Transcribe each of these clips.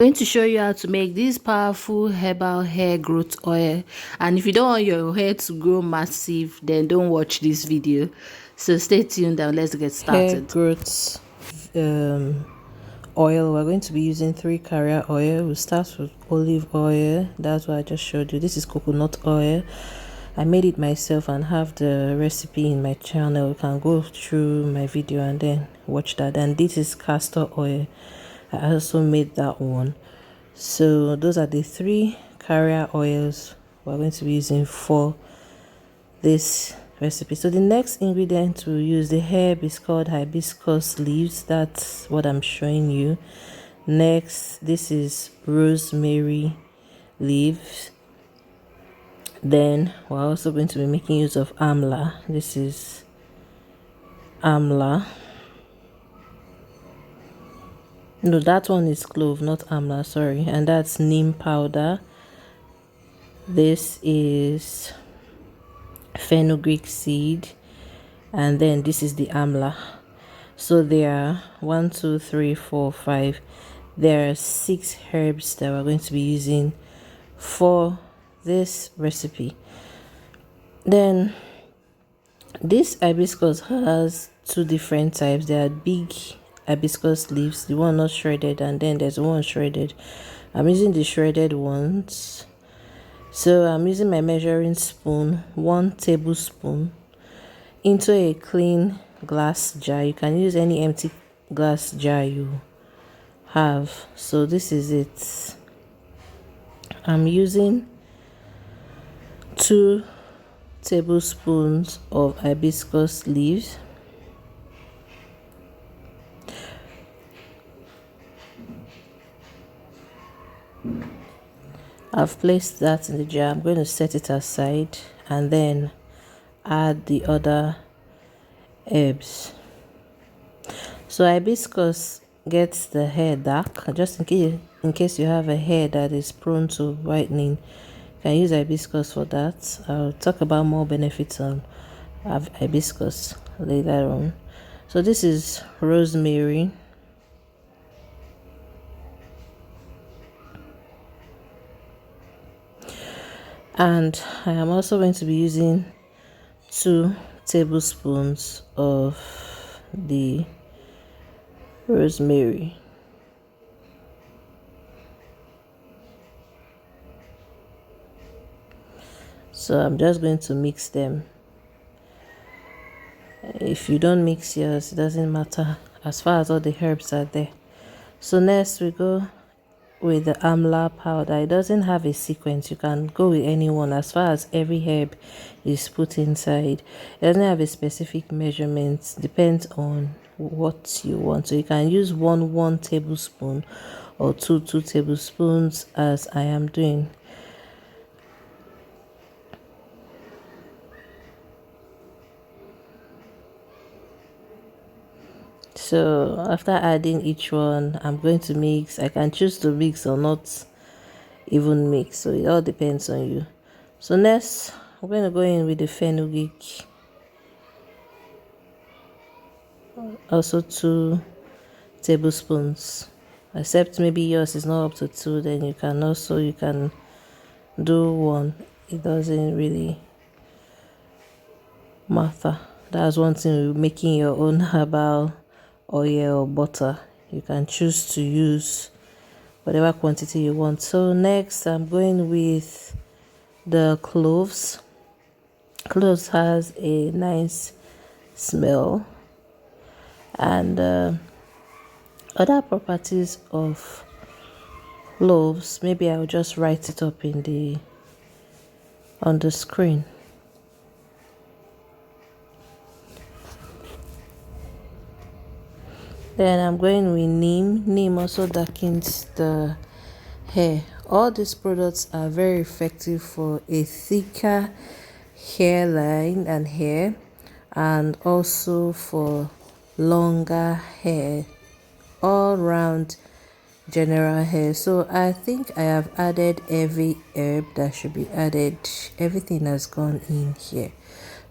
Going to show you how to make this powerful herbal hair growth oil. And if you don't want your hair to grow massive, then don't watch this video. So stay tuned and let's get started. Hair growth oil, we're going to be using 3 carrier oil. We'll start with olive oil. That's what I just showed you. This is coconut oil. I made it myself and have the recipe in my channel. You can go through my video and then watch that. And this is castor oil. I also made that one. So those are the 3 carrier oils we're going to be using for this recipe. So the next ingredient we'll use, the herb is called hibiscus leaves. That's what I'm showing you. Next, this is rosemary leaves. Then we're also going to be making use of amla. This is amla. No, that one is clove, not amla, sorry. And that's neem powder. This is fenugreek seed. And then this is the amla. So there are 1, 2, 3, 4, 5. There are 6 herbs that we're going to be using for this recipe. Then this hibiscus has 2 different types. There are big hibiscus leaves, the one not shredded, and then there's one shredded. I'm using the shredded ones. So I'm using my measuring spoon, 1 tablespoon, into a clean glass jar. You can use any empty glass jar you have. So this is it. I'm using 2 tablespoons of hibiscus leaves. I've placed that in the jar. I'm going to set it aside and then add the other herbs. So hibiscus gets the hair dark. Just in case you have a hair that is prone to whitening, you can use hibiscus for that. I'll talk about more benefits on hibiscus later on. So this is rosemary. And I am also going to be using 2 tablespoons of the rosemary. So I'm just going to mix them. If you don't mix yours, it doesn't matter as far as all the herbs are there. So next we go with the amla powder. It doesn't have a sequence. You can go with anyone as far as every herb is put inside. It doesn't have a specific measurement. Depends on what you want. So you can use 1 tablespoon or 2 tablespoons as I am doing. So after adding each one, I'm going to mix. I can choose to mix or not even mix, so it all depends on you. So next, I'm going to go in with the fenugreek. Also 2 tablespoons. Except maybe yours is not up to 2, then you can do 1. It doesn't really matter. That's one thing with making your own herbal oil or butter. You can choose to use whatever quantity you want. So next I'm going with the cloves. Cloves has a nice smell, and other properties of cloves, maybe I'll just write it up on the screen. Then I'm going with neem. Neem also darkens the hair. All these products are very effective for a thicker hairline and hair, and also for longer hair, all round general hair. So I think I have added every herb that should be added. Everything has gone in here.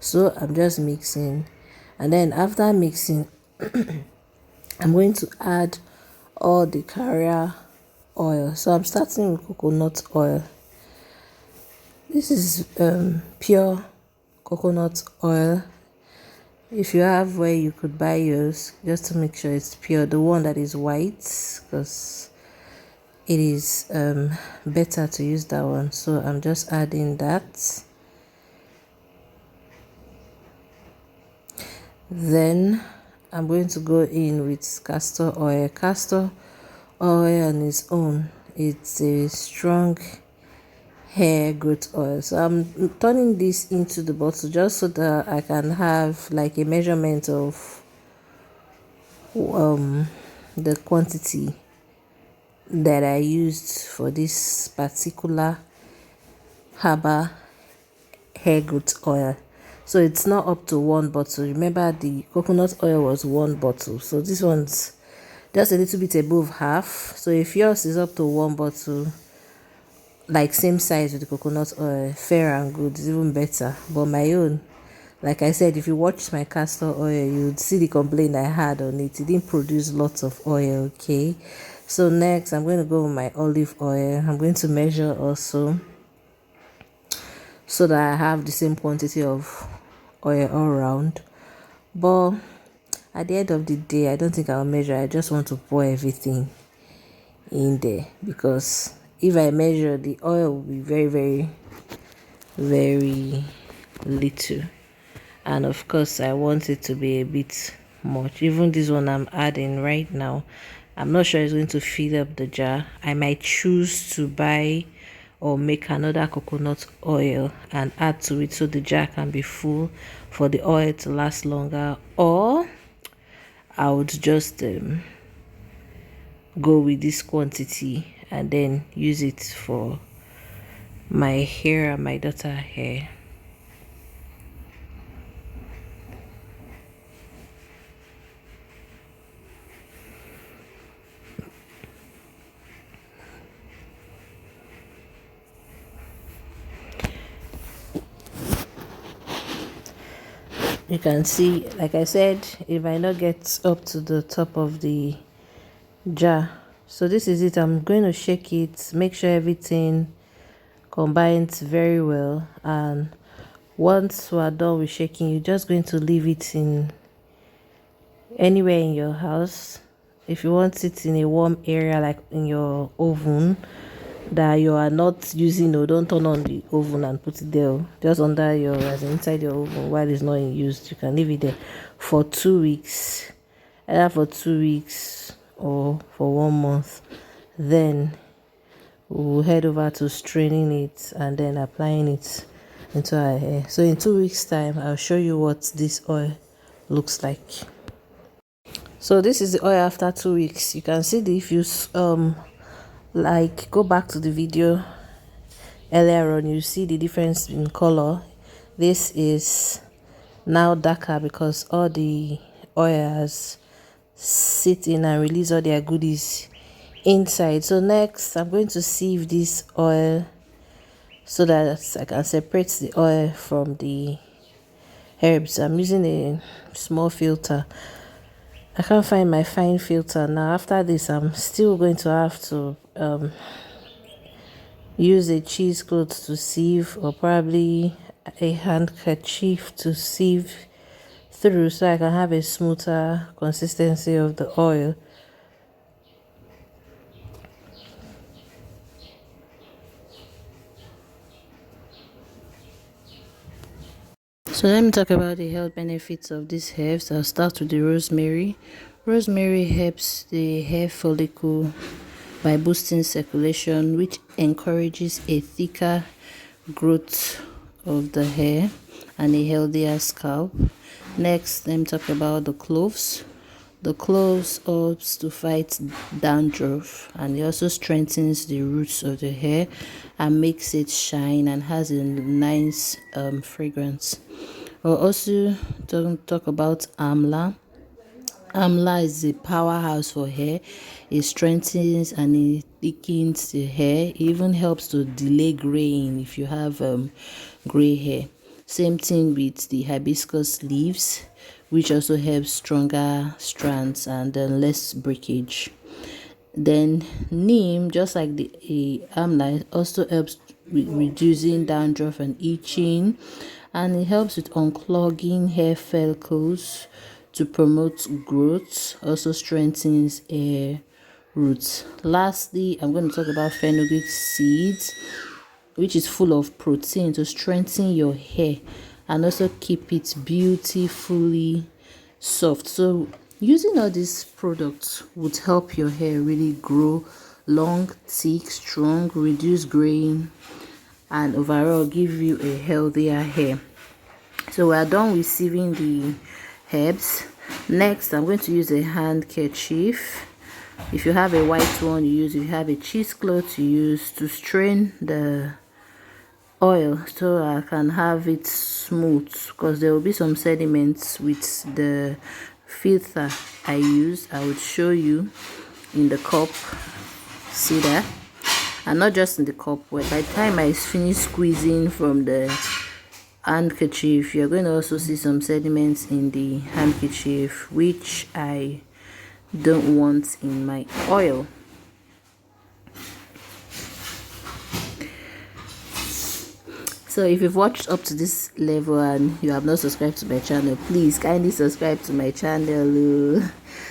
So I'm just mixing, and then after mixing I'm going to add all the carrier oil. So I'm starting with coconut oil. This is pure coconut oil. If you have where you could buy yours, just to make sure it's pure, the one that is white, because it is better to use that one. So I'm just adding that. Then I'm going to go in with castor oil. Castor oil on its own, it's a strong hair growth oil. So I'm turning this into the bottle just so that I can have like a measurement of the quantity that I used for this particular herbal hair growth oil. So it's not up to 1 bottle. Remember, the coconut oil was 1 bottle, so this one's just a little bit above half. So if yours is up to 1 bottle, like same size with the coconut oil, fair and good, is even better. But my own, like I said, if you watched my castor oil, you'd see the complaint I had on it. It didn't produce lots of oil. Okay, so next I'm going to go with my olive oil. I'm going to measure also so that I have the same quantity of oil all around. But at the end of the day, I don't think I'll measure. I just want to pour everything in there, because if I measure, the oil will be very little, and of course I want it to be a bit much. Even this one I'm adding right now, I'm not sure it's going to fill up the jar. I might choose to buy or make another coconut oil and add to it so the jar can be full for the oil to last longer, or I would just go with this quantity and then use it for my hair and my daughter's hair. You can see, like I said, it might not get up to the top of the jar. So this is it. I'm going to shake it, make sure everything combines very well, and once we're done with shaking, you're just going to leave it in anywhere in your house. If you want it in a warm area, like in your oven that you are not using, or don't turn on the oven and put it there, just under your, as inside your oven while it's not in use. You can leave it there for 2 weeks, either for 2 weeks or for 1 month. Then we'll head over to straining it and then applying it into our hair. So in 2 weeks time, I'll show you what this oil looks like. So this is the oil after 2 weeks. You can see the, if you like go back to the video earlier on, you see the difference in color. This is now darker because all the oil has sit in and release all their goodies inside. So next I'm going to sieve this oil so that I can separate the oil from the herbs. I'm using a small filter. I can't find my fine filter now. After this, I'm still going to have to use a cheesecloth to sieve, or probably a handkerchief to sieve through, so I can have a smoother consistency of the oil. So let me talk about the health benefits of these herbs. I'll start with the rosemary. Rosemary helps the hair follicle by boosting circulation, which encourages a thicker growth of the hair and a healthier scalp. Next, let me talk about the cloves. The cloves helps to fight dandruff, and it also strengthens the roots of the hair and makes it shine and has a nice fragrance. We'll also talk about amla. Amla is a powerhouse for hair. It strengthens and it thickens the hair. It even helps to delay graying if you have gray hair. Same thing with the hibiscus leaves, which also helps stronger strands and less breakage. Then neem, just like the amla, also helps with reducing dandruff and itching, and it helps with unclogging hair follicles to promote growth, also strengthens hair roots. Lastly, I'm going to talk about fenugreek seeds, which is full of protein to strengthen your hair and also keep it beautifully soft. So using all these products would help your hair really grow long, thick, strong, reduce graying, and overall give you a healthier hair. So we are done with sieving the herbs. Next, I'm going to use a handkerchief. If you have a white one, you use. If you have a cheesecloth, you use to strain the oil so I can have it smooth, because there will be some sediments with the filter I use. I would show you in the cup. See that? And not just in the cup, but by the time I finish squeezing from the handkerchief, you're going to also see some sediments in the handkerchief, which I don't want in my oil. So if you've watched up to this level and you have not subscribed to my channel, please kindly subscribe to my channel.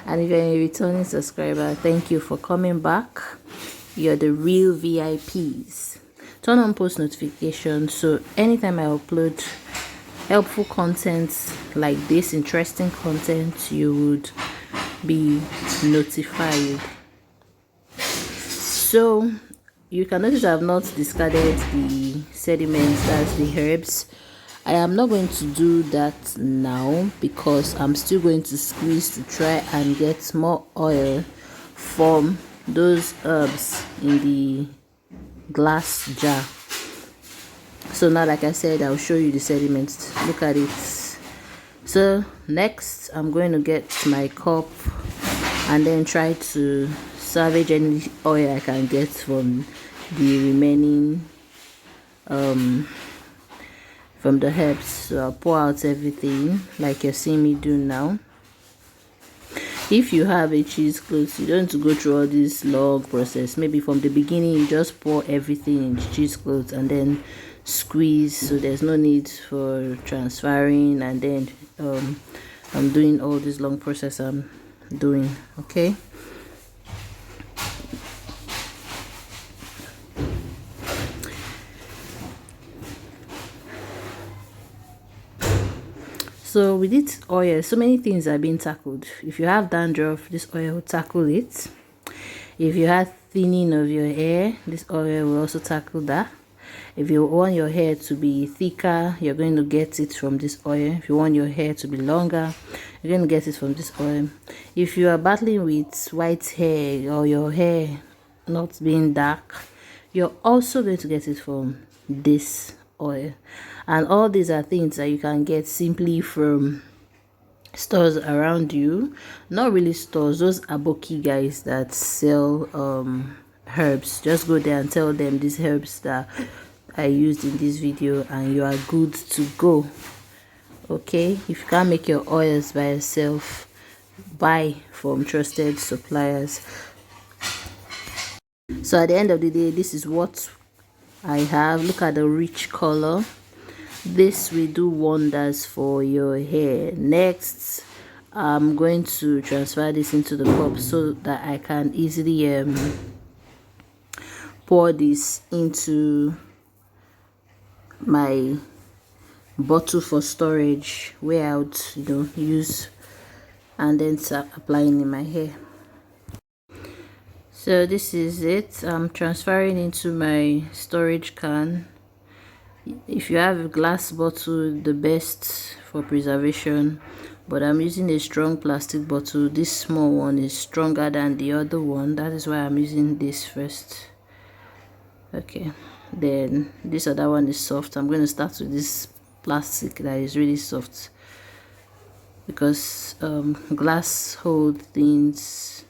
And if you're a returning subscriber, thank you for coming back. You're the real VIPs. Turn on post notifications so anytime I upload helpful content like this, interesting content, you would be notified. So you can notice I have not discarded the sediments, that's the herbs. I am not going to do that now because I'm still going to squeeze to try and get more oil from those herbs in the glass jar. So now, like I said, I'll show you the sediments. Look at it. So next, I'm going to get my cup and then try to salvage any oil I can get from the remaining from the herbs. So I'll pour out everything like you're seeing me do now. If you have a cheesecloth, you don't have to go through all this long process. Maybe from the beginning you just pour everything in the cheesecloth and then squeeze, so there's no need for transferring and then I'm doing all this long process I'm doing. Okay, so with this oil, so many things are being tackled. If you have dandruff, this oil will tackle it. If you have thinning of your hair, this oil will also tackle that. If you want your hair to be thicker, you're going to get it from this oil. If you want your hair to be longer, you're going to get it from this oil. If you are battling with white hair or your hair not being dark, you're also going to get it from this oil. And all these are things that you can get simply from stores around you. Not really stores, those aboki guys that sell herbs. Just go there and tell them these herbs that I used in this video and you are good to go. Okay, if you can't make your oils by yourself, buy from trusted suppliers. So at the end of the day, this is what I have. Look at the rich color. This will do wonders for your hair. Next, I'm going to transfer this into the cup so that I can easily pour this into my bottle for storage, where I would use and then start applying in my hair. So this is it. I'm transferring into my storage can. If you have a glass bottle, the best for preservation, but I'm using a strong plastic bottle. This small one is stronger than the other one, that is why I'm using this first. Okay, then this other one is soft. I'm going to start with this plastic that is really soft, because glass holds things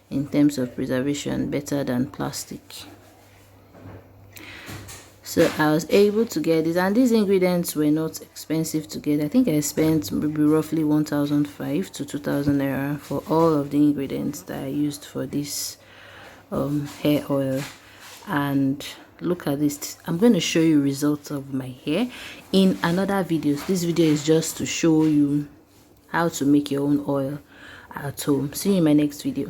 in terms of preservation better than plastic. So I was able to get this, and these ingredients were not expensive to get. I think I spent maybe roughly 1,500 to 2,000 naira for all of the ingredients that I used for this hair oil. And look at this. I'm going to show you results of my hair in another video. This video is just to show you how to make your own oil at home. See you in my next video.